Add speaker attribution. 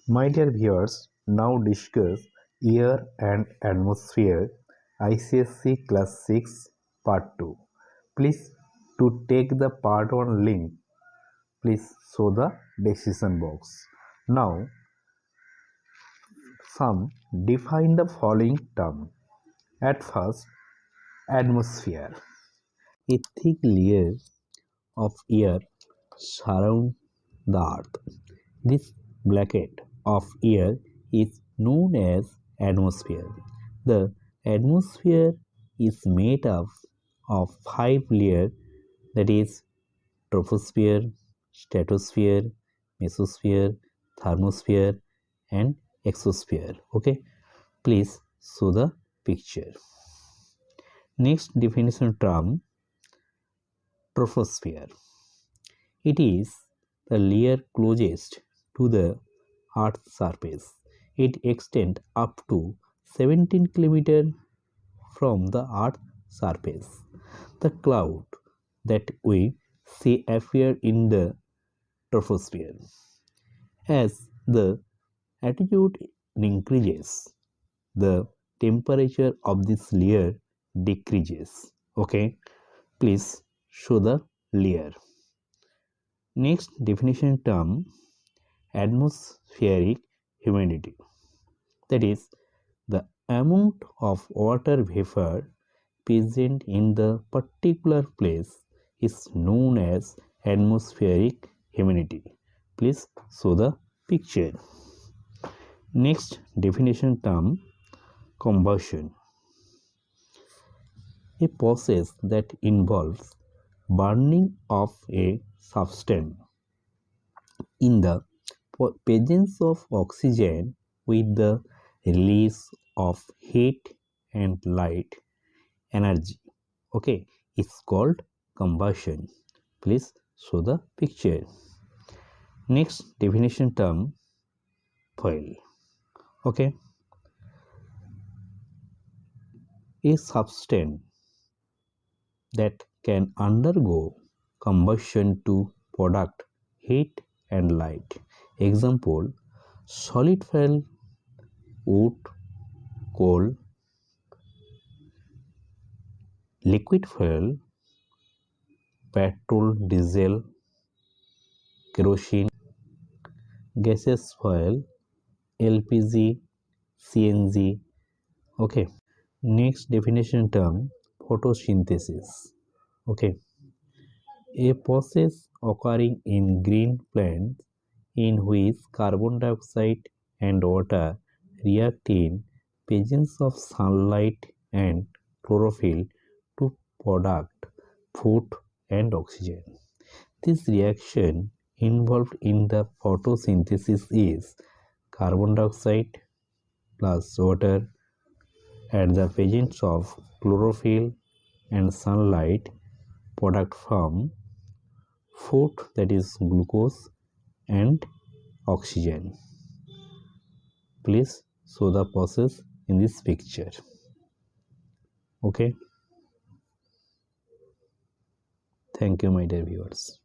Speaker 1: My dear viewers, now discuss Air and Atmosphere ICSE Class 6 Part 2. Please to take the Part 1 link, please show the decision box. Now, some define the following term. At first, atmosphere. A thick layer of air surrounds the earth. This blanket of air is known as atmosphere. The atmosphere is made up of 5 layers, that is troposphere, stratosphere, mesosphere, thermosphere and exosphere. Okay, please show the picture. Next definition term, troposphere. It is the layer closest to the Earth's surface. It extends up to 17 km from the Earth's surface. The cloud that we see appear in the troposphere. As the altitude increases, the temperature of this layer decreases. Okay, please show the layer. Next definition term, atmospheric humidity. That is the amount of water vapor present in the particular place is known as atmospheric humidity. Please show the picture. Next definition term, combustion. A process that involves burning of a substance in the presence of oxygen with the release of heat and light energy. Okay, it's called combustion. Please show the picture. Next definition term, fuel. Okay, a substance that can undergo combustion to product heat and light. Example, solid fuel, wood, coal. Liquid fuel, petrol, diesel, kerosene. Gaseous fuel, LPG, CNG. Okay. Next definition term, photosynthesis. Okay, a process occurring in green plants in which carbon dioxide and water react in presence of sunlight and chlorophyll to product food and oxygen. This reaction involved in the photosynthesis is carbon dioxide plus water at the presence of chlorophyll and sunlight product from food, that is glucose and oxygen. Please show the process in this picture. Okay, thank you my dear viewers.